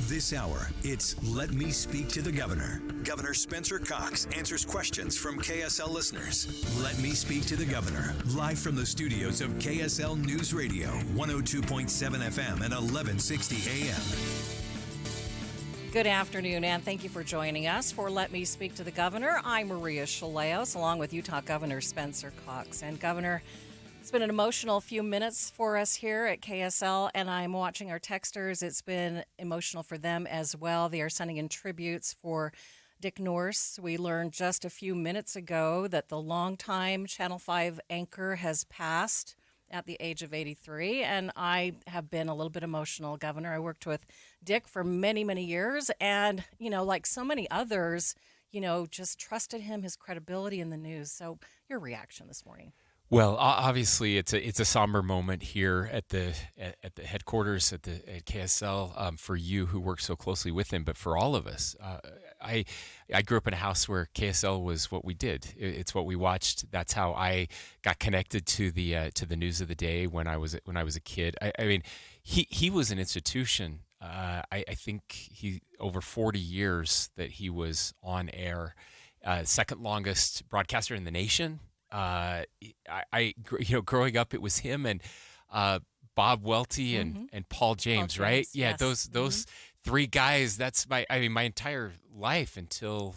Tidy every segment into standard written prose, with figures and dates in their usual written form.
This hour, it's Let Me Speak to the Governor. Governor Spencer Cox answers questions from KSL listeners. Let Me Speak to the Governor, live from the studios of KSL NewsRadio, 102.7 FM and 1160 AM. Good afternoon, and thank you for joining us for Let Me Speak to the Governor. I'm Maria Chaleos, along with Utah Governor Spencer Cox. And Governor, it's been an emotional few minutes for us here at KSL, and I'm watching our texters. It's been emotional for them as well. They are sending in tributes for Dick Nourse. We learned just a few minutes ago that the longtime Channel 5 anchor has passed at the age of 83, and I have been a little bit emotional, Governor. I worked with Dick for many, many years, and, like so many others, just trusted him, his credibility in the news. So your reaction this morning? Well, obviously, it's a somber moment here at the headquarters at KSL for you who work so closely with him, but for all of us. I grew up in a house where KSL was what we did. It's what we watched. That's how I got connected to the news of the day when I was a kid. I mean, he was an institution. I think he over 40 years that he was on air, second longest broadcaster in the nation. Growing up, it was him and Bob Welty and Paul James, right? Yeah, yes. those three guys. That's my entire life until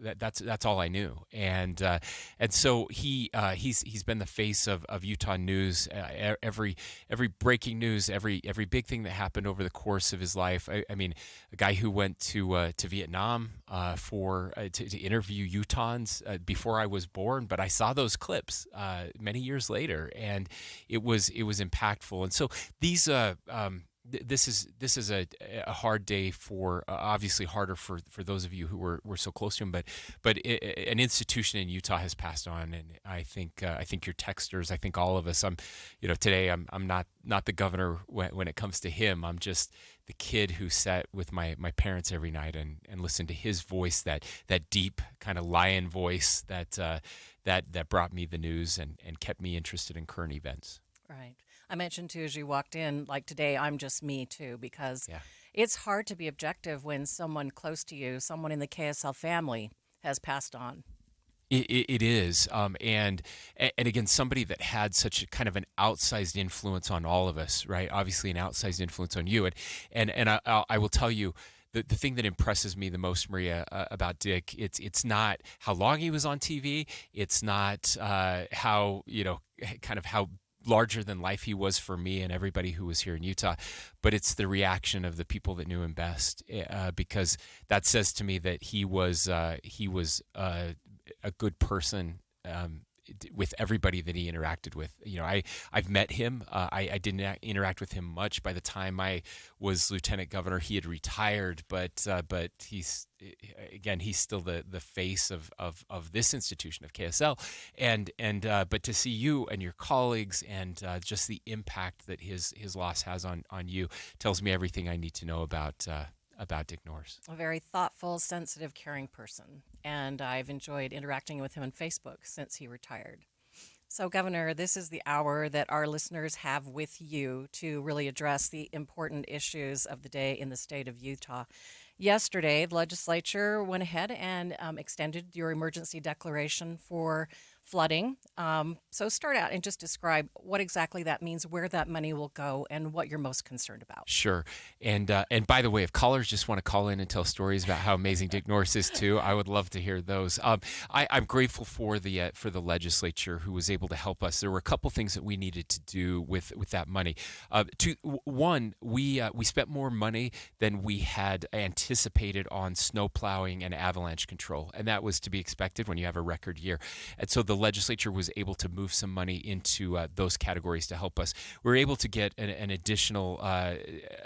that's all I knew. And so he's been the face of Utah news. Every breaking news, every big thing that happened over the course of his life. I mean, a guy who went to Vietnam to interview Utahns before I was born, but I saw those clips many years later, and it was impactful. And so these. This is a hard day for obviously harder for those of you who were so close to him, but an institution in Utah has passed on, and I think your texters, I think all of us. Today I'm not the governor when it comes to him. I'm just the kid who sat with my parents every night and listened to his voice, that deep kind of lion voice that brought me the news and kept me interested in current events. Right. I mentioned, too, as you walked in, like today, I'm just me, too, because it's hard to be objective when someone close to you, someone in the KSL family, has passed on. It is. And again, somebody that had such a kind of an outsized influence on all of us, right? Obviously an outsized influence on you. And I will tell you, the thing that impresses me the most, Maria, about Dick, it's not how long he was on TV. It's not how larger than life he was for me and everybody who was here in Utah, but it's the reaction of the people that knew him best, because that says to me that he was a good person with everybody that he interacted with. I've met him. I didn't interact with him much. By the time I was lieutenant governor, he had retired, but he's still the face of this institution of KSL, but to see you and your colleagues and just the impact that his loss has on you tells me everything I need to know about Dick Nourse. A very thoughtful, sensitive, caring person, and I've enjoyed interacting with him on Facebook since he retired. So, Governor, this is the hour that our listeners have with you to really address the important issues of the day in the state of Utah. Yesterday, the legislature went ahead and extended your emergency declaration for flooding. So start out and just describe what exactly that means, where that money will go, and what you're most concerned about. Sure. And by the way, if callers just want to call in and tell stories about how amazing Dick Nourse is too, I would love to hear those. I'm grateful for the legislature who was able to help us. There were a couple things that we needed to do with that money. One, we spent more money than we had anticipated on snow plowing and avalanche control, and that was to be expected when you have a record year. And so the legislature was able to move some money into those categories to help us. We were able to get an additional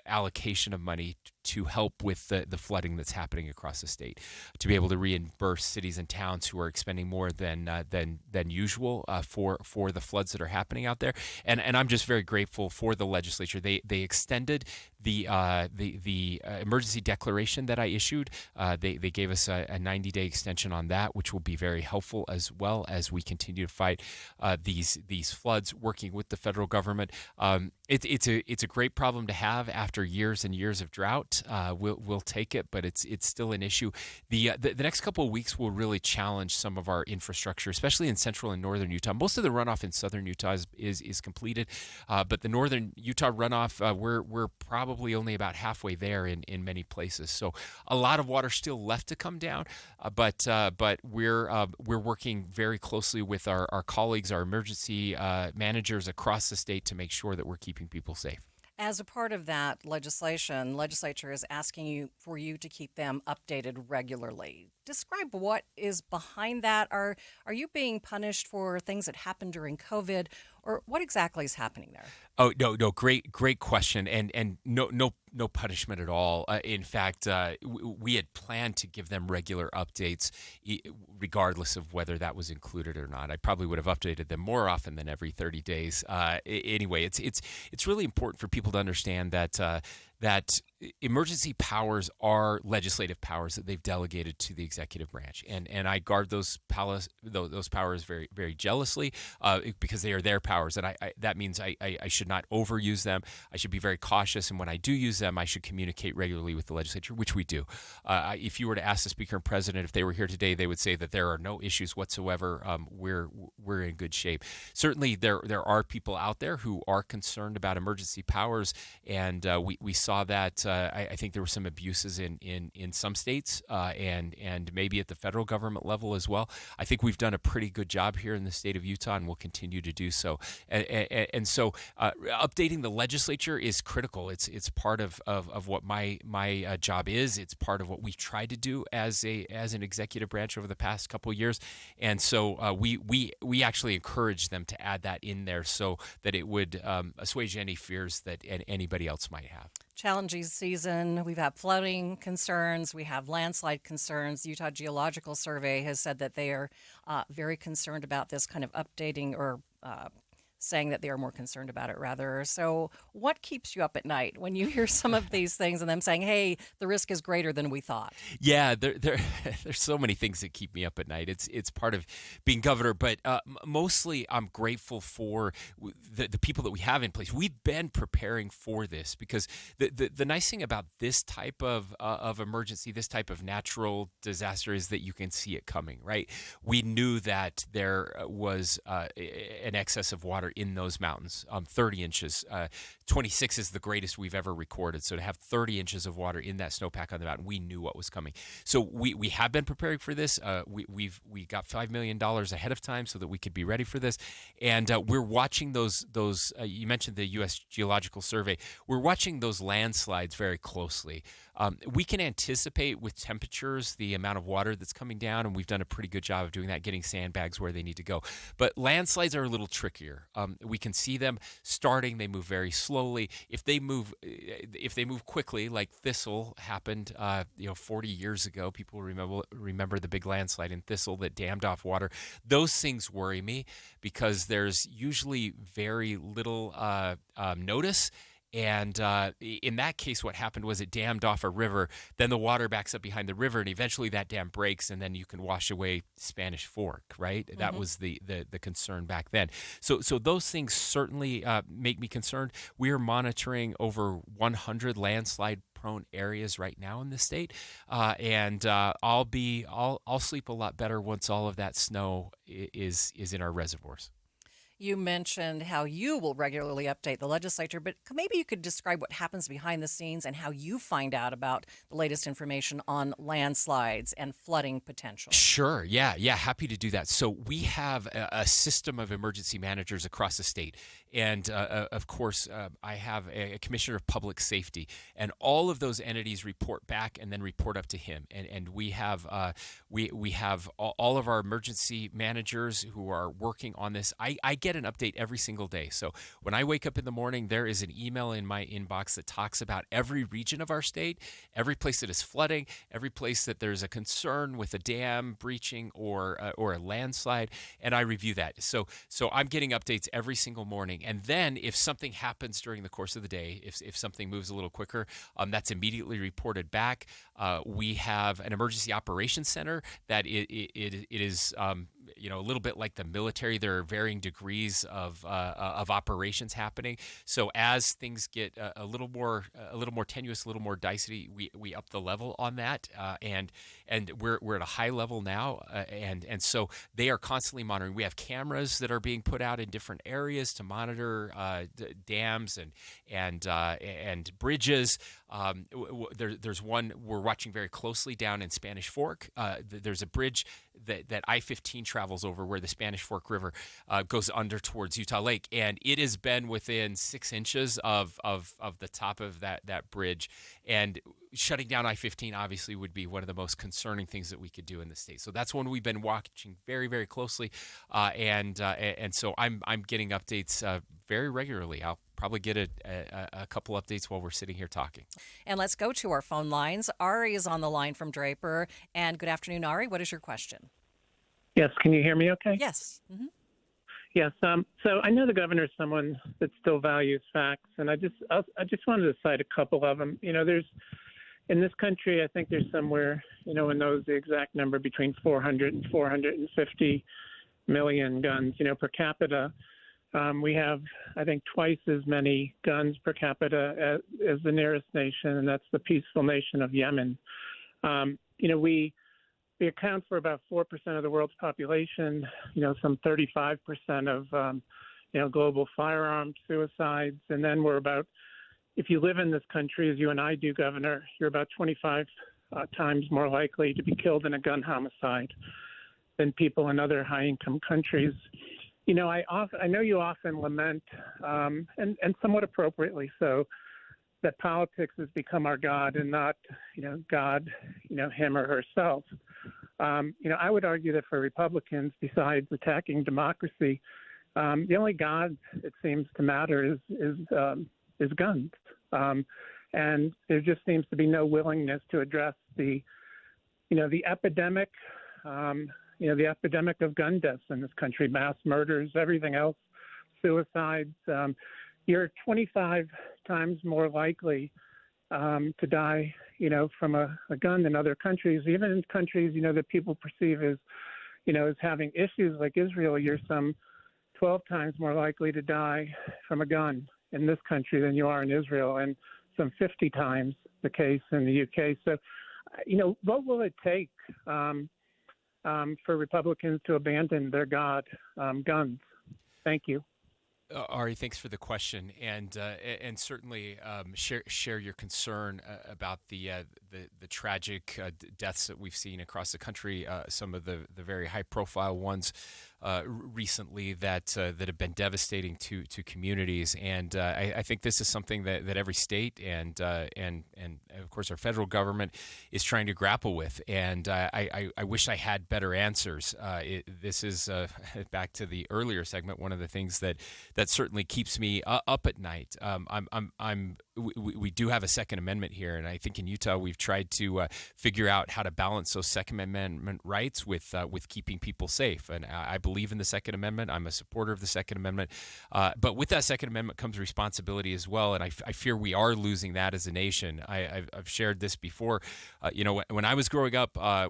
allocation of money to help with the flooding that's happening across the state, to be able to reimburse cities and towns who are expending more than usual for the floods that are happening out there. And I'm just very grateful for the legislature. They extended the emergency declaration that I issued. They gave us a 90-day extension on that, which will be very helpful as well as we continue to fight these floods, working with the federal government. It's a great problem to have after years and years of drought. We'll take it, but it's still an issue. The next couple of weeks will really challenge some of our infrastructure, especially in central and northern Utah. Most of the runoff in southern Utah is completed, but the northern Utah runoff, we're probably only about halfway there in many places. So a lot of water still left to come down, but we're working very closely with our colleagues, our emergency managers across the state to make sure that we're keeping people safe. As a part of that legislature is asking for you to keep them updated regularly. Describe what is behind that. Are you being punished for things that happened during COVID, or what exactly is happening there? Oh, no, great question, and no punishment at all. In fact, we had planned to give them regular updates, regardless of whether that was included or not. I probably would have updated them more often than every 30 days. Anyway, it's really important for people to understand that emergency powers are legislative powers that they've delegated to the executive branch, and I guard those powers very, very jealously because they are their powers, and that means I should not overuse them. I should be very cautious, and when I do use them, I should communicate regularly with the legislature, which we do. If you were to ask the Speaker and President if they were here today, they would say that there are no issues whatsoever. We're in good shape. Certainly, there are people out there who are concerned about emergency powers, and we saw that. I think there were some abuses in some states and maybe at the federal government level as well. I think we've done a pretty good job here in the state of Utah, and will continue to do so. And so updating the legislature is critical. It's part of what my job is. It's part of what we've tried to do as an executive branch over the past couple of years. And so we actually encourage them to add that in there so that it would assuage any fears that anybody else might have. Challenging season. We've had flooding concerns. We have landslide concerns. The Utah Geological Survey has said that they are very concerned about this kind of updating or saying that they are more concerned about it, rather. So what keeps you up at night when you hear some of these things and them saying, hey, the risk is greater than we thought? Yeah, there's so many things that keep me up at night. It's part of being governor, but mostly I'm grateful for the people that we have in place. We've been preparing for this because the nice thing about this type of emergency, this type of natural disaster, is that you can see it coming, right? We knew that there was an excess of water in those mountains, 30 inches. 26 is the greatest we've ever recorded. So to have 30 inches of water in that snowpack on the mountain, we knew what was coming. So we have been preparing for this. We got $5 million ahead of time so that we could be ready for this. And we're watching those. You mentioned the U.S. Geological Survey. We're watching those landslides very closely. We can anticipate with temperatures the amount of water that's coming down, and we've done a pretty good job of doing that, getting sandbags where they need to go. But landslides are a little trickier. We can see them starting. They move very slowly. If they move quickly, like Thistle happened, 40 years ago, people remember the big landslide in Thistle that dammed off water. Those things worry me because there's usually very little notice. And in that case, what happened was it dammed off a river. Then the water backs up behind the river, and eventually that dam breaks, and then you can wash away Spanish Fork, right? Mm-hmm. That was the concern back then. So those things certainly make me concerned. We are monitoring over 100 landslide-prone areas right now in the state, and I'll sleep a lot better once all of that snow is in our reservoirs. You mentioned how you will regularly update the legislature, but maybe you could describe what happens behind the scenes and how you find out about the latest information on landslides and flooding potential. Sure. Yeah. Happy to do that. So we have a system of emergency managers across the state. And of course, I have a commissioner of public safety, and all of those entities report back and then report up to him. And we have all of our emergency managers who are working on this. I get get an update every single day. So when I wake up in the morning, there is an email in my inbox that talks about every region of our state, every place that is flooding, every place that there's a concern with a dam breaching or a landslide, and I review that. So I'm getting updates every single morning. And then if something happens during the course of the day, if something moves a little quicker, that's immediately reported back. We have an emergency operations center that it is a little bit like the military. There are varying degrees of operations happening. So as things get a little more tenuous, a little more dicey, we up the level on that, and we're at a high level now, and so they are constantly monitoring. We have cameras that are being put out in different areas to monitor dams and bridges. There's one we're watching very closely down in Spanish Fork. There's a bridge that I-15 travels over where the Spanish Fork River goes under towards Utah Lake, and it has been within 6 inches of the top of that bridge. And shutting down I-15 obviously would be one of the most concerning things that we could do in the state. So that's one we've been watching very, very closely, and so I'm getting updates very regularly. I'll probably get a couple updates while we're sitting here talking. And let's go to our phone lines. Ari is on the line from Draper. And good afternoon, Ari. What is your question? Yes, can you hear me okay? Yes. Mm-hmm. Yes, so I know the governor is someone that still values facts, and I just wanted to cite a couple of them. There's in this country, I think there's somewhere, and knows the exact number, between 400 and 450 million guns, per capita. We have, I think, twice as many guns per capita as the nearest nation, and that's the peaceful nation of Yemen. We account for about 4% of the world's population, some 35% of, global firearm suicides. And then we're about, if you live in this country, as you and I do, Governor, you're about 25 times more likely to be killed in a gun homicide than people in other high-income countries. I know you often lament, and somewhat appropriately so, that politics has become our God and not, God, him or herself. I would argue that for Republicans, besides attacking democracy, the only God, it seems to matter, is guns. And there just seems to be no willingness to address the epidemic, the epidemic of gun deaths in this country, mass murders, everything else, suicides. You're 25 times more likely to die, from a gun than other countries. Even in countries, that people perceive as, as having issues like Israel, you're some 12 times more likely to die from a gun in this country than you are in Israel, and some 50 times the case in the UK. So, what will it take for Republicans to abandon their God, guns? Thank you. Ari, thanks for the question, and certainly share your concern about the tragic deaths that we've seen across the country. Some of the very high-profile ones recently that have been devastating to communities, and I think this is something that every state and of course our federal government is trying to grapple with. And I wish I had better answers. This is back to the earlier segment. One of the things that certainly keeps me up at night. We do have a Second Amendment here, and I think in Utah we've tried to figure out how to balance those Second Amendment rights with keeping people safe. And I believe in the Second Amendment. I'm a supporter of the Second Amendment. But with that Second Amendment comes responsibility as well, and I fear we are losing that as a nation. I've shared this before. When I was growing up, I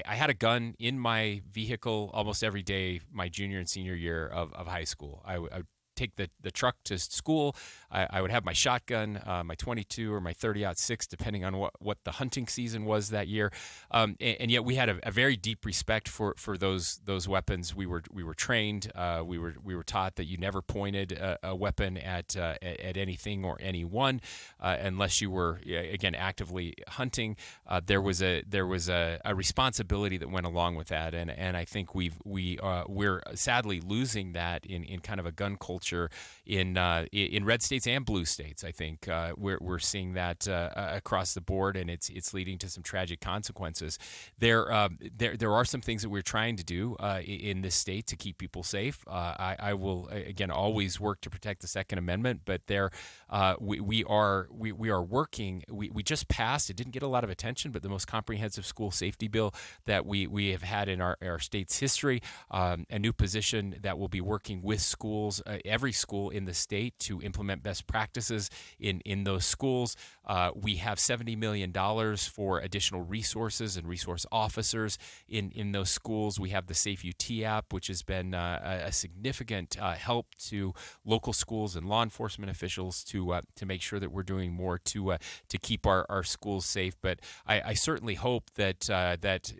had a gun in my vehicle almost every day my junior and senior year of high school. I would take the truck to school. I would have my shotgun, my 22 or my 30-06, depending on what the hunting season was that year. And yet we had a very deep respect for those weapons. We were trained. We were taught that you never pointed a weapon at anything or anyone unless you were again actively hunting. There was a responsibility that went along with that, and I think we're sadly losing that in kind of a gun culture temperature in red states and blue states. I think we're seeing that across the board, and it's leading to some tragic consequences. There are some things that we're trying to do in this state to keep people safe. I will again always work to protect the Second Amendment, but we are working. We just passed. It didn't get a lot of attention, but the most comprehensive school safety bill that we have had in our state's history. A new position that will be working with schools, every school in the state, to implement best practices in those schools. We have $70 million for additional resources and resource officers in those schools. We have the Safe UT app, which has been a significant help to local schools and law enforcement officials to make sure that we're doing more to keep our schools safe. But I certainly hope that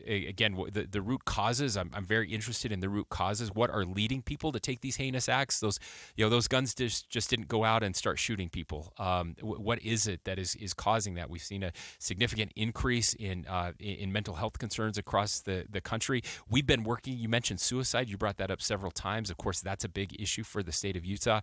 again, the root causes. I'm very interested in the root causes. What are leading people to take these heinous acts? Those guns just didn't go out and start shooting people. What is it that is causing that? We've seen a significant increase in mental health concerns across the country. We've been working. You mentioned suicide. You brought that up several times. Of course, that's a big issue for the state of Utah.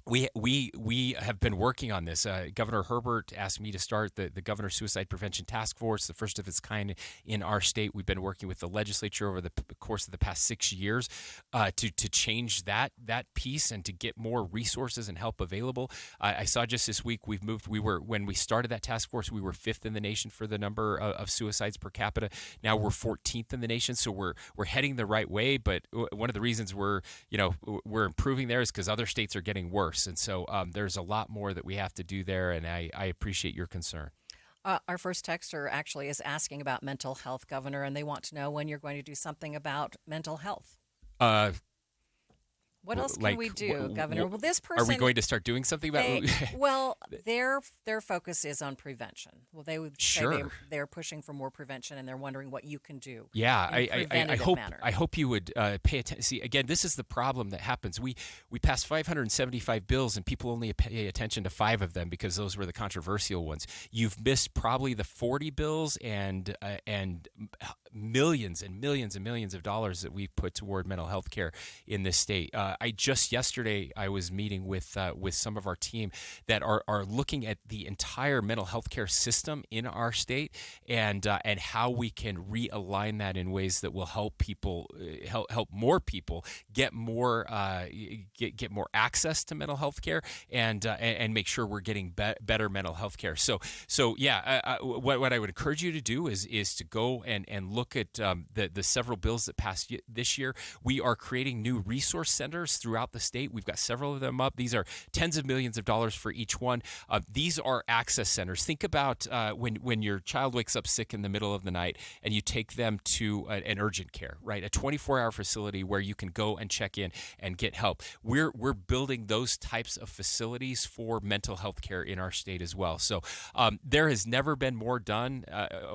We have been working on this. Governor Herbert asked me to start the Governor Suicide Prevention Task Force, the first of its kind in our state. We've been working with the legislature over the course of the past 6 years to change that piece and to get more resources and help available. I saw just this week we've moved. When we started that task force, we were 5th in the nation for the number of suicides per capita. Now we're 14th in the nation, so we're heading the right way. But one of the reasons we're improving there is because other states are getting worse. And so there's a lot more that we have to do there, and I appreciate your concern. Our first texter actually is asking about mental health, Governor, and they want to know when you're going to do something about mental health. What else can we do, Governor? Well, this person... Are we going to start doing something about... Well, their focus is on prevention. Well, they would say they're pushing for more prevention, and they're wondering what you can do. Yeah, I hope you would pay attention. See, again, this is the problem that happens. We passed 575 bills, and people only pay attention to 5 of them because those were the controversial ones. You've missed probably the 40 bills and millions and millions and millions of dollars that we've put toward mental health care in this state. Yesterday I was meeting with some of our team that are looking at the entire mental health care system in our state and how we can realign that in ways that will help people help more people get more access to mental health care and make sure we're getting better mental health care. So what I would encourage you to do is to go and look at the several bills that passed this year. We are creating new resource centers throughout the state. We've got several of them up. These are tens of millions of dollars for each one. These are access centers. Think about when your child wakes up sick in the middle of the night and you take them to an urgent care, right? A 24-hour facility where you can go and check in and get help. We're building those types of facilities for mental health care in our state as well. So there has never been more done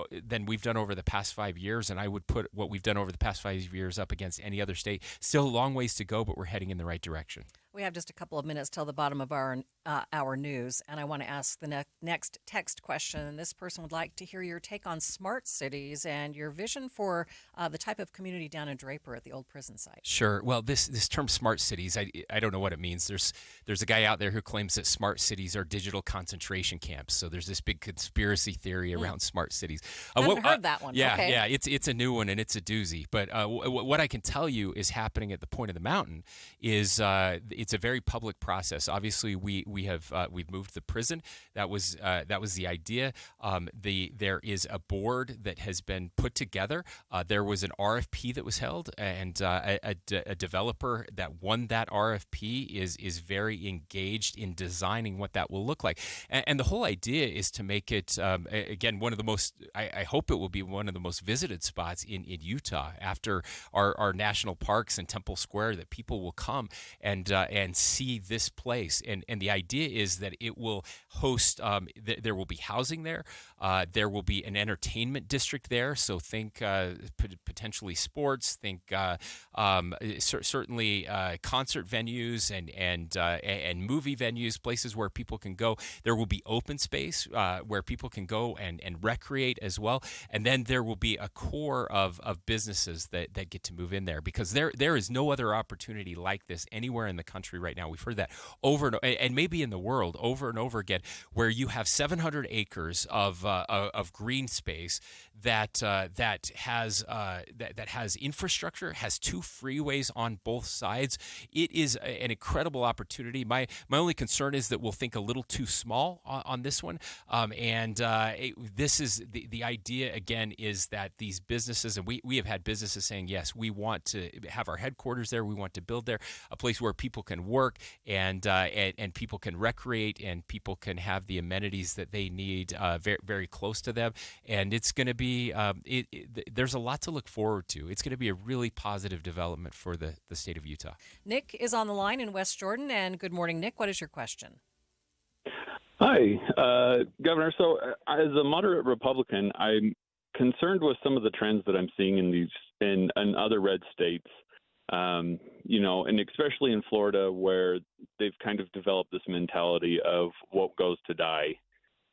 than we've done over the past 5 years, and I would put what we've done over the past 5 years up against any other state. Still a long ways to go, but we're heading in the right direction. We have just a couple of minutes till the bottom of our news, and I want to ask the next text question. And this person would like to hear your take on smart cities and your vision for the type of community down in Draper at the old prison site. Sure. Well, this term smart cities, I don't know what it means. There's a guy out there who claims that smart cities are digital concentration camps. So there's this big conspiracy theory around smart cities. I haven't heard that one. Yeah, okay. Yeah. It's a new one, and it's a doozy. But what I can tell you is happening at the point of the mountain is it's a very public process. Obviously, we've moved the prison. That was the idea. There is a board that has been put together. There was an RFP that was held, and a developer that won that RFP is very engaged in designing what that will look like. And the whole idea is to make it again one of the most. I hope it will be one of the most visited spots in Utah after our national parks and Temple Square, that people will come and see this place. And the idea idea is that it will host. There will be housing there. There will be an entertainment district there. So think potentially sports. Think certainly concert venues and movie venues, places where people can go. There will be open space where people can go and recreate as well. And then there will be a core of businesses that get to move in there, because there is no other opportunity like this anywhere in the country right now. We've heard that over and maybe in the world over and over again, where you have 700 acres of green space that has infrastructure, has two freeways on both sides. It is an incredible opportunity. My only concern is that we'll think a little too small on this one. This is the idea again, is that these businesses, and we have had businesses saying, yes, we want to have our headquarters there. We want to build there a place where people can work and people can recreate and people can have the amenities that they need very, very close to them. And it's going to be, there's a lot to look forward to. It's going to be a really positive development for the state of Utah. Nick is on the line in West Jordan. And good morning, Nick. What is your question? Hi, Governor. So as a moderate Republican, I'm concerned with some of the trends that I'm seeing in other red states, and especially in Florida, where they've kind of developed this mentality of what goes to die,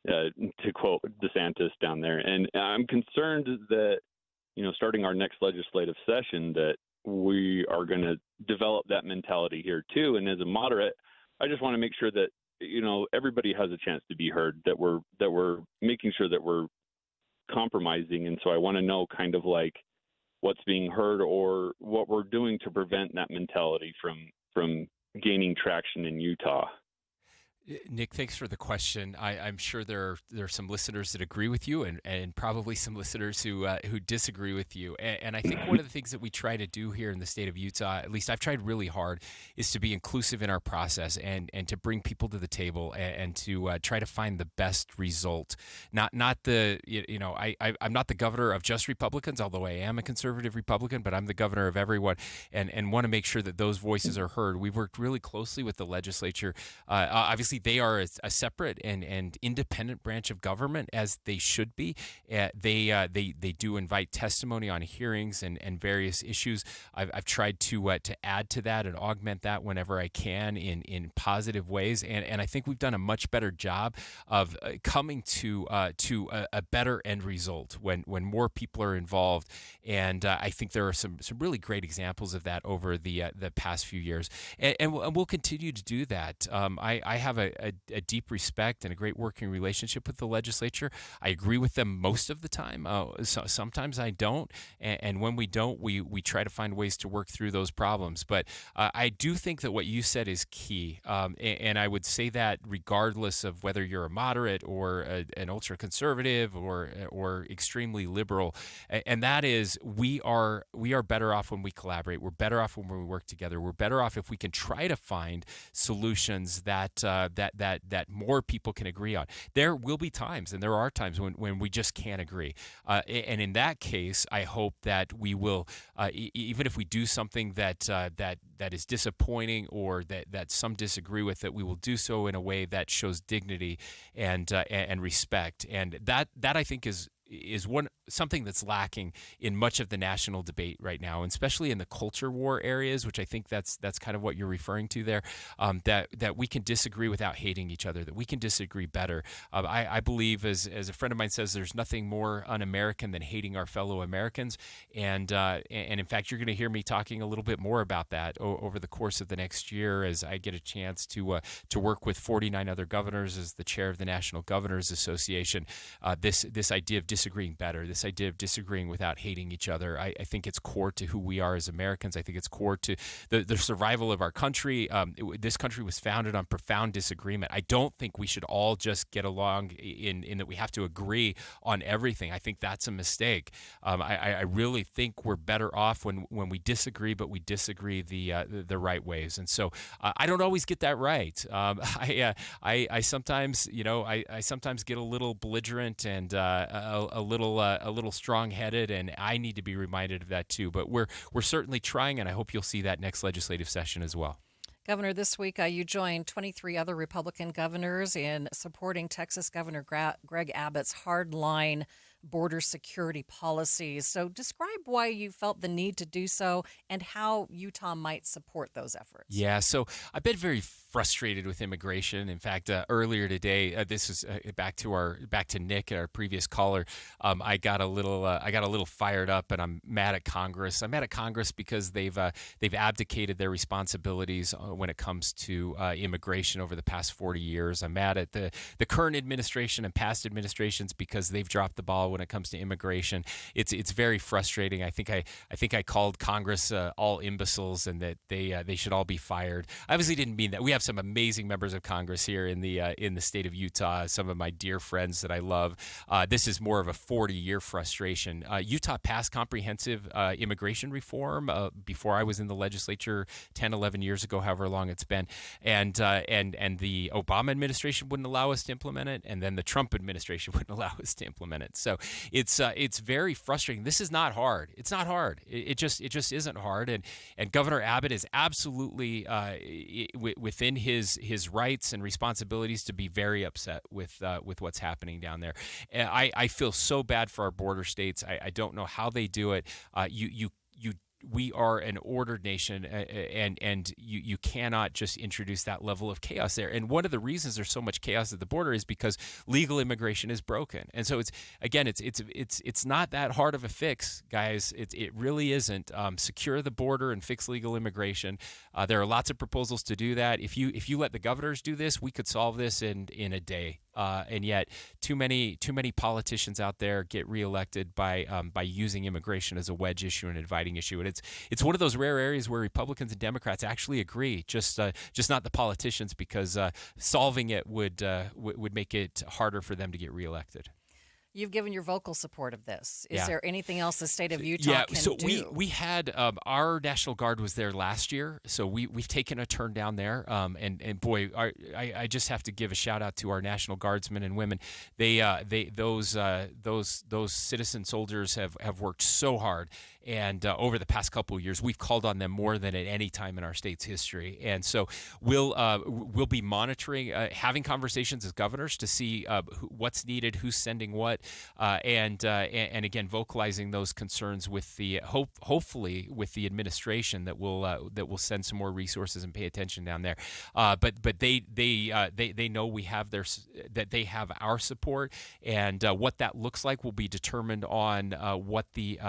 to quote DeSantis down there. And I'm concerned that, starting our next legislative session, that we are going to develop that mentality here too. And as a moderate, I just want to make sure that everybody has a chance to be heard, that we're making sure that we're compromising. And so I want to know kind of like what's being heard or what we're doing to prevent that mentality from gaining traction in Utah. Nick, thanks for the question. I'm sure there are some listeners that agree with you, and probably some listeners who disagree with you. And I think one of the things that we try to do here in the state of Utah, at least I've tried really hard, is to be inclusive in our process and to bring people to the table and to try to find the best result. Not the I'm not the governor of just Republicans, although I am a conservative Republican, but I'm the governor of everyone, and want to make sure that those voices are heard. We've worked really closely with the legislature. Obviously, they are a separate and independent branch of government, as they should be. They do invite testimony on hearings and various issues. I've tried to add to that and augment that whenever I can in positive ways, and I think we've done a much better job of coming to a better end result when more people are involved. And I think there are some really great examples of that over the past few years, and we'll continue to do that. I have a deep respect and a great working relationship with the legislature. I agree with them most of the time. Sometimes I don't, and when we don't, we try to find ways to work through those problems. But I do think that what you said is key, and I would say that regardless of whether you're a moderate or an ultra conservative or extremely liberal, and that is we are better off when we collaborate. We're better off when we work together. We're better off if we can try to find solutions that more people can agree on. There will be times, and there are times when we just can't agree. And in that case, I hope that we will, even if we do something that is disappointing or that some disagree with, that we will do so in a way that shows dignity and respect. And that I think is something that's lacking in much of the national debate right now, and especially in the culture war areas, which I think that's kind of what you're referring to there. That we can disagree without hating each other, that we can disagree better. I believe, as a friend of mine says, there's nothing more un-American than hating our fellow Americans, and in fact, you're going to hear me talking a little bit more about that over the course of the next year as I get a chance to work with 49 other governors as the chair of the National Governors Association. This idea of disagreeing better, this idea of disagreeing without hating each other, I think it's core to who we are as Americans. I think it's core to the survival of our country. This country was founded on profound disagreement. I don't think we should all just get along in that we have to agree on everything. I think that's a mistake. I really think we're better off when we disagree, but we disagree the right ways. And so I don't always get that right. I sometimes, I sometimes get a little belligerent and a little strong-headed, and I need to be reminded of that too. But we're certainly trying, and I hope you'll see that next legislative session as well. Governor, this week you joined 23 other Republican governors in supporting Texas Governor Greg Abbott's hardline border security policies. So describe why you felt the need to do so and how Utah might support those efforts. Yeah, so I've been very frustrated with immigration. In fact, earlier today, this is back to Nick, our previous caller. I got a little fired up, and I'm mad at Congress. I'm mad at Congress because they've abdicated their responsibilities when it comes to immigration over the past 40 years. I'm mad at the current administration and past administrations because they've dropped the ball when it comes to immigration. It's very frustrating. I think I called Congress all imbeciles and that they should all be fired. I obviously didn't mean that. We have some amazing members of Congress here in the state of Utah. Some of my dear friends that I love. This is more of a 40-year frustration. Utah passed comprehensive immigration reform before I was in the legislature 10, 11 years ago, however long it's been, and the Obama administration wouldn't allow us to implement it, and then the Trump administration wouldn't allow us to implement it. So it's very frustrating. This is not hard. It's not hard. It just isn't hard. And Governor Abbott is absolutely within his rights and responsibilities to be very upset with what's happening down there. I feel so bad for our border states. I don't know how they do it. We are an ordered nation, and you cannot just introduce that level of chaos there. And one of the reasons there's so much chaos at the border is because legal immigration is broken. And so it's not that hard of a fix, guys. It really isn't. Secure the border and fix legal immigration. There are lots of proposals to do that. If you let the governors do this, we could solve this in a day. And yet, too many politicians out there get reelected by using immigration as a wedge issue and a dividing issue. And it's one of those rare areas where Republicans and Democrats actually agree, just not the politicians, because solving it would make it harder for them to get reelected. You've given your vocal support of this. Is Yeah. there anything else the state of Utah can so do? we had our National Guard was there last year, so we've taken a turn down there. And boy, I just have to give a shout out to our National Guardsmen and women. Those citizen soldiers have worked so hard. And over the past couple of years, we've called on them more than at any time in our state's history. And so we'll be monitoring, having conversations as governors to see what's needed, who's sending what, and again vocalizing those concerns with the hopefully with the administration that will send some more resources and pay attention down there. But they know we have that they have our support, and what that looks like will be determined on what the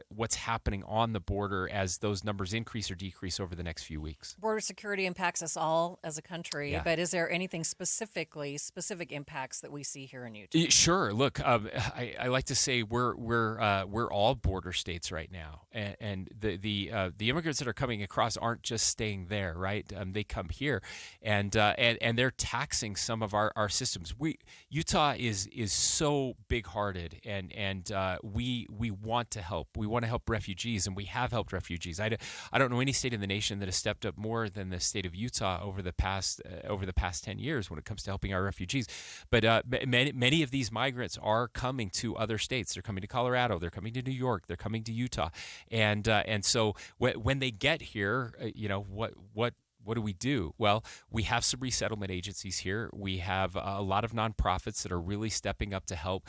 what's happening on the border as those numbers increase or decrease over the next few weeks. Border security impacts us all as a country, but is there anything specific impacts that we see here in Utah? Sure. Look, I like to say we're all border states right now, and the immigrants that are coming across aren't just staying there, right? They come here, and they're taxing some of our systems. Utah is so big-hearted, and we want to help. We want to help refugees, and we have helped refugees. I don't know any state in the nation that has stepped up more than the state of Utah over the past 10 years when it comes to helping our refugees. But many of these migrants are coming to other states. They're coming to Colorado. They're coming to New York. They're coming to Utah, and so when they get here, what do we do? Well, we have some resettlement agencies here. We have a lot of nonprofits that are really stepping up to help,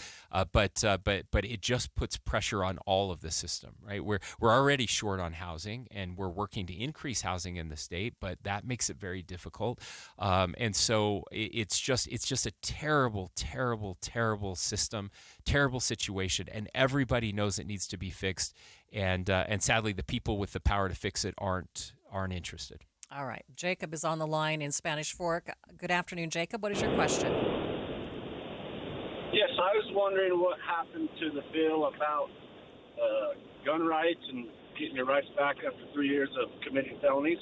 but it just puts pressure on all of the system, right? We're already short on housing, and we're working to increase housing in the state, but that makes it very difficult. And so it's just a terrible, terrible, terrible system, terrible situation, and everybody knows it needs to be fixed. And sadly, the people with the power to fix it aren't interested. All right. Jacob is on the line in Spanish Fork. Good afternoon, Jacob. What is your question? Yes, I was wondering what happened to the bill about gun rights and getting your rights back after 3 years of committing felonies.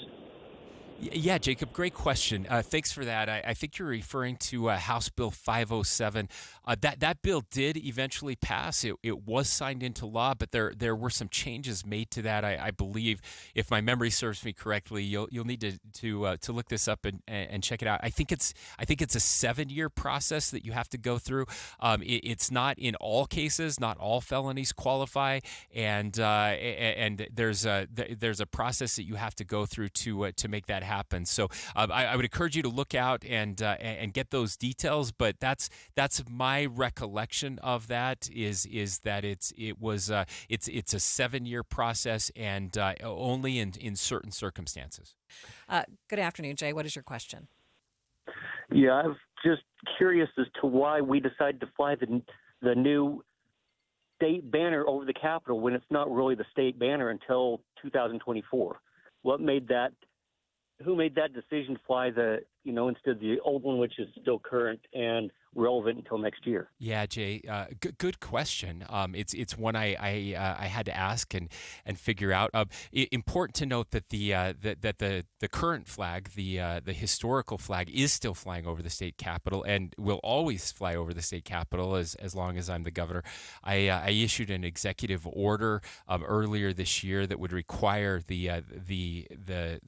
Yeah, Jacob, great question. Thanks for that. I think you're referring to House Bill 507. That bill did eventually pass. It was signed into law, but there were some changes made to that. I believe, if my memory serves me correctly, you'll need to look this up and check it out. I think it's a 7-year process that you have to go through. It's not in all cases. Not all felonies qualify, and there's a process that you have to go through to make that happen. happens. So I would encourage you to look out and get those details. But that's my recollection of that is that it's a 7-year process and only in certain circumstances. Good afternoon, Jay. What is your question? Yeah, I'm just curious as to why we decided to fly the new state banner over the Capitol when it's not really the state banner until 2024. Who made that decision to fly instead of the old one, which is still current and relevant until next year? Yeah, Jay, good question. It's one I had to ask and figure out. Important to note that the current flag, the historical flag, is still flying over the state capitol and will always fly over the state capitol as long as I'm the governor. I issued an executive order earlier this year that would require the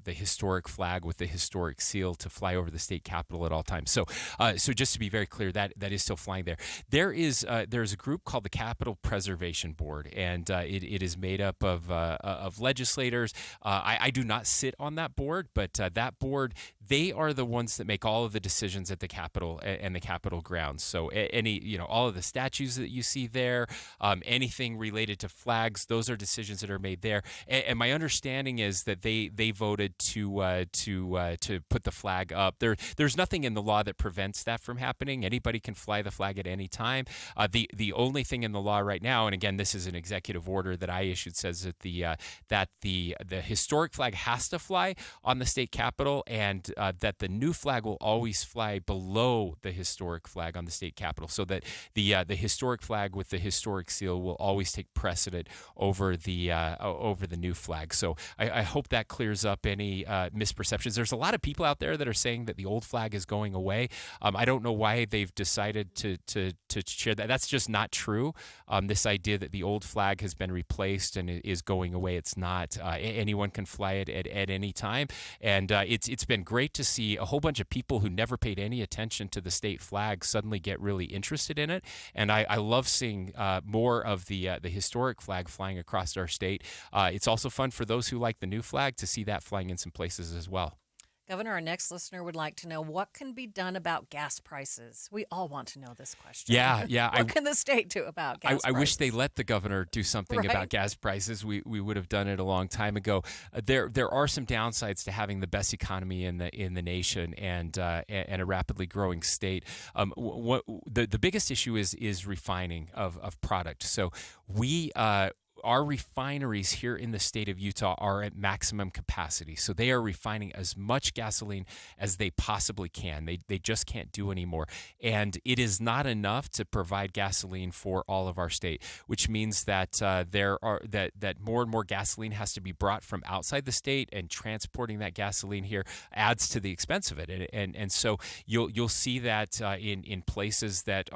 historic flag with the historic seal to fly over the state capitol at all times. So just to be very clear, that is still flying there. There's a group called the Capitol Preservation Board, and it is made up of legislators. I do not sit on that board, but that board, they are the ones that make all of the decisions at the Capitol and the Capitol grounds. So all of the statues that you see there, anything related to flags, those are decisions that are made there. And my understanding is that they voted to put the flag up. There's nothing in the law that prevents that from happening. Anybody can fly the flag at any time. The only thing in the law right now, and again, this is an executive order that I issued, says that the historic flag has to fly on the state capitol, and that the new flag will always fly below the historic flag on the state capitol, so that the historic flag with the historic seal will always take precedent over the new flag. So I hope that clears up any misperceptions. There's a lot of people out there that are saying that the old flag is going away. I don't know why they've decided to share that. That's just not true. This idea that the old flag has been replaced and is going away, it's not. Anyone can fly it at any time. And it's been great to see a whole bunch of people who never paid any attention to the state flag suddenly get really interested in it. And I love seeing more of the historic flag flying across our state. It's also fun for those who like the new flag to see that flying in some places as well. Governor, our next listener would like to know what can be done about gas prices. We all want to know this question. Yeah. What can the state do about gas prices? I wish they let the governor do something about gas prices. We would have done it a long time ago. There are some downsides to having the best economy in the nation and a rapidly growing state. The biggest issue is refining of product. So our refineries here in the state of Utah are at maximum capacity. So they are refining as much gasoline as they possibly can. They just can't do anymore. And it is not enough to provide gasoline for all of our state, which means that that more and more gasoline has to be brought from outside the state, and transporting that gasoline here adds to the expense of it. And so you'll see that in places that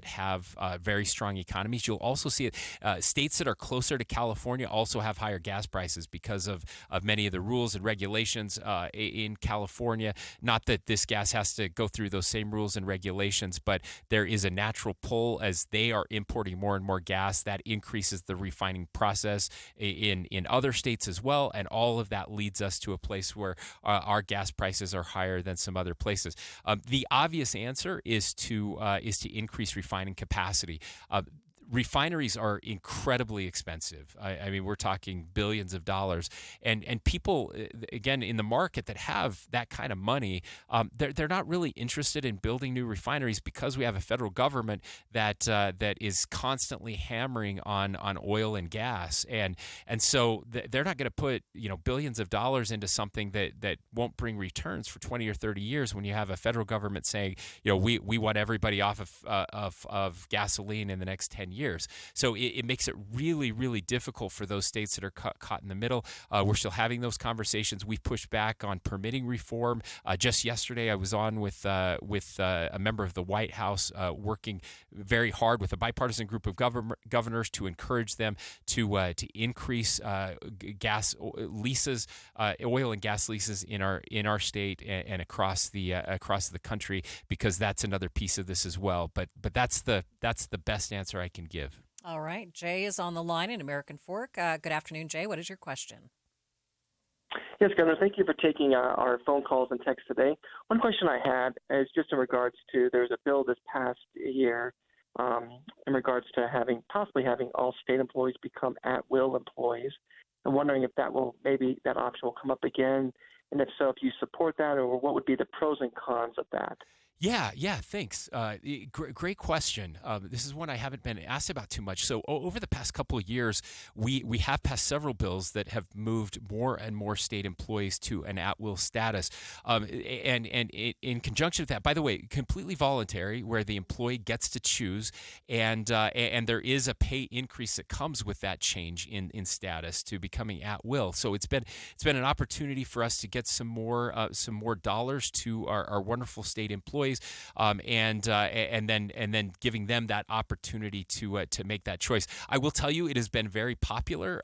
have very strong economies. You'll also see it states that are closer to California also have higher gas prices because of many of the rules and regulations in California. Not that this gas has to go through those same rules and regulations, but there is a natural pull as they are importing more and more gas. That increases the refining process in other states as well, and all of that leads us to a place where our gas prices are higher than some other places. The obvious answer is to increase refining capacity. Refineries are incredibly expensive. I mean, we're talking billions of dollars, and people, again, in the market that have that kind of money, they're not really interested in building new refineries because we have a federal government that is constantly hammering on oil and gas, and so they're not going to put billions of dollars into something that won't bring returns for 20 or 30 years when you have a federal government saying we want everybody off of gasoline in the next 10 years. So it makes it really, really difficult for those states that are caught in the middle. We're still having those conversations. We've pushed back on permitting reform. Just yesterday, I was on with a member of the White House working very hard with a bipartisan group of governors to encourage them to increase gas leases, oil and gas leases in our state and across the country, because that's another piece of this as well. But that's the best answer I can give. All right. Jay is on the line in American Fork. Good afternoon, Jay. What is your question? Yes, Governor, thank you for taking our phone calls and texts today. One question I had is just in regards to there's a bill this past year in regards to possibly having all state employees become at-will employees. I'm wondering if that option will come up again, and if so, if you support that, or what would be the pros and cons of that? Yeah, thanks. Great question. This is one I haven't been asked about too much. So over the past couple of years, we have passed several bills that have moved more and more state employees to an at-will status. And in conjunction with that, by the way, completely voluntary, where the employee gets to choose, and there is a pay increase that comes with that change in status to becoming at-will. So it's been an opportunity for us to get some more dollars to our wonderful state employees. And then giving them that opportunity to make that choice. I will tell you, it has been very popular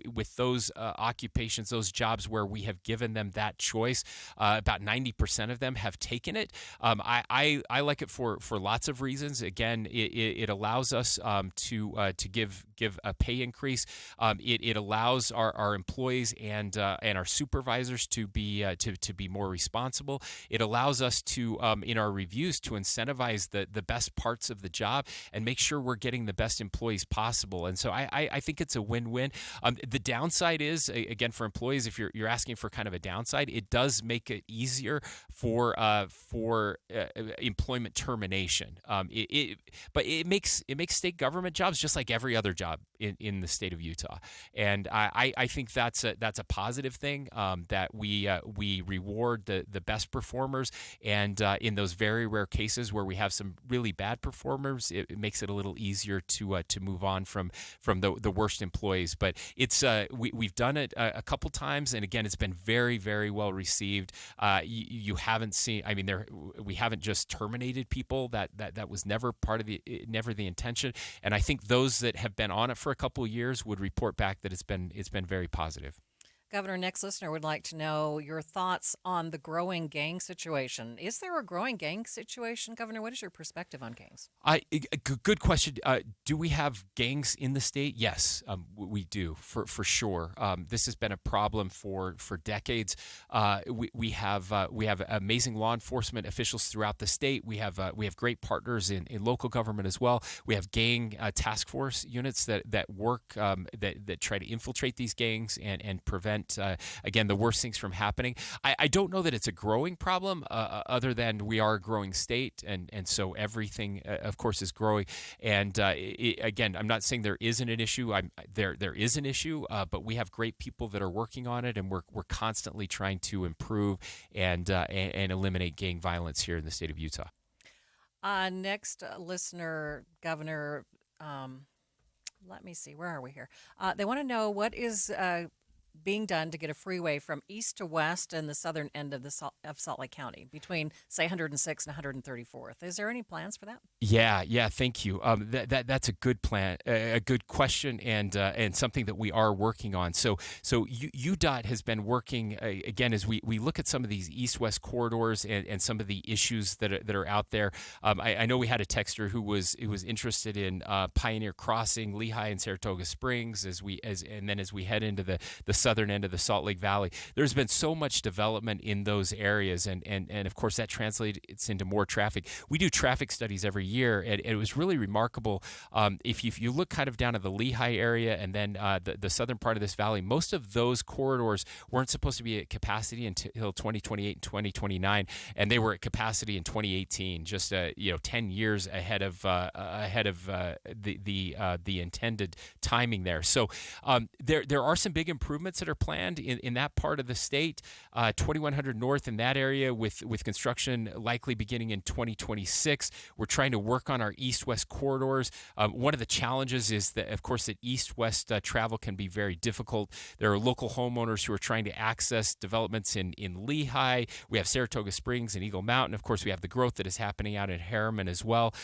with those occupations, those jobs where we have given them that choice. About 90% of them have taken it. I like it for lots of reasons. Again, it allows us to give a pay increase. It allows our employees and our supervisors to be more responsible. It allows us to in our reviews to incentivize the best parts of the job and make sure we're getting the best employees possible. And so I think it's a win-win. The downside is, again, for employees, if you're asking for kind of a downside, it does make it easier for employment termination. But it makes state government jobs just like every other job in the state of Utah. And I think that's a positive thing, that we reward the best performers, and in those very rare cases where we have some really bad performers, it makes it a little easier to move on from the worst employees. But it's we've done it a couple times, and again, it's been very, very well received. You haven't seen, I mean, we haven't just terminated people. That was never never the intention. And I think those that have been on it for a couple of years would report back that it's been very positive. Governor, next listener would like to know your thoughts on the growing gang situation. Is there a growing gang situation, Governor? What is your perspective on gangs? Good question. Do we have gangs in the state? Yes, we do, for sure. This has been a problem for decades. We have amazing law enforcement officials throughout the state. We have great partners in local government as well. We have gang task force units that work that try to infiltrate these gangs and prevent again the worst things from happening. I don't know that it's a growing problem, other than we are a growing state, and so everything of course is growing. And again, I'm not saying there isn't an issue. There is an issue, but we have great people that are working on it, and we're constantly trying to improve and eliminate gang violence here in the state of Utah. Next listener, Governor, let me see, where are we here? They want to know what is being done to get a freeway from east to west in the southern end of Salt Lake County between, say, 106th and 134th. Is there any plans for that? Yeah. Thank you. That's a good plan, a good question, and something that we are working on. So UDOT has been working again as we look at some of these east-west corridors and some of the issues that are out there. I know we had a texter who was interested in Pioneer Crossing, Lehigh, and Saratoga Springs as we head into the southern end of the Salt Lake Valley. There's been so much development in those areas, and of course that translates into more traffic. We do traffic studies every year, and it was really remarkable. If you look kind of down at the Lehigh area and then the southern part of this valley, most of those corridors weren't supposed to be at capacity until 2028 and 2029, and they were at capacity in 2018, just 10 years ahead of the intended timing there. So there are some big improvements that are planned in that part of the state. 2100 North in that area with construction likely beginning in 2026. We're trying to work on our east-west corridors. One of the challenges is that, of course, that east-west travel can be very difficult. There are local homeowners who are trying to access developments in Lehigh. We have Saratoga Springs and Eagle Mountain. Of course, we have the growth that is happening out in Harriman as well.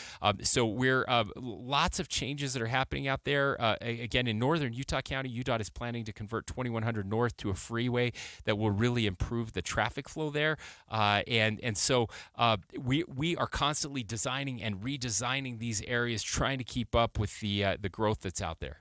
So we're lots of changes that are happening out there. Again, in northern Utah County, UDOT is planning to convert 2100 North to a freeway that will really improve the traffic flow there. And so we are constantly designing and redesigning these areas, trying to keep up with the growth that's out there.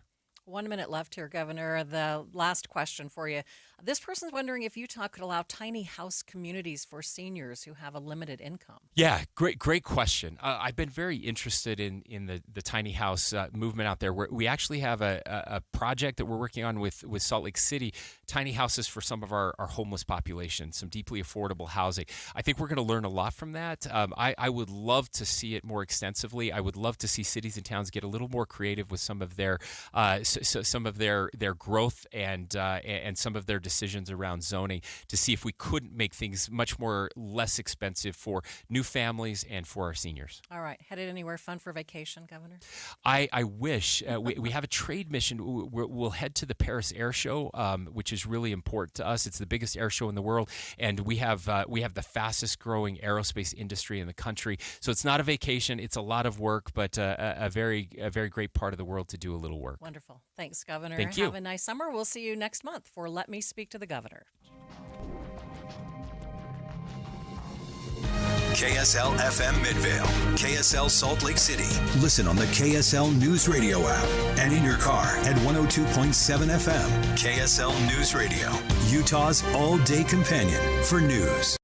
1 minute left here, Governor. The last question for you. This person's wondering if Utah could allow tiny house communities for seniors who have a limited income. Yeah, great question. I've been very interested in the tiny house movement out there. We actually have a project that we're working on with Salt Lake City, tiny houses for some of our homeless population, some deeply affordable housing. I think we're going to learn a lot from that. I would love to see it more extensively. I would love to see cities and towns get a little more creative with some of their their growth and some of their decisions around zoning to see if we couldn't make things much more less expensive for new families and for our seniors. All right. Headed anywhere fun for vacation, Governor? I wish. We have a trade mission. We'll head to the Paris Air Show, which is really important to us. It's the biggest air show in the world, and we have the fastest growing aerospace industry in the country. So it's not a vacation. It's a lot of work, but a very great part of the world to do a little work. Wonderful. Thanks, Governor. Thank you. Have a nice summer. We'll see you next month for Let Me Speak to the Governor. KSL FM Midvale, KSL Salt Lake City. Listen on the KSL News Radio app and in your car at 102.7 FM. KSL News Radio, Utah's all-day companion for news.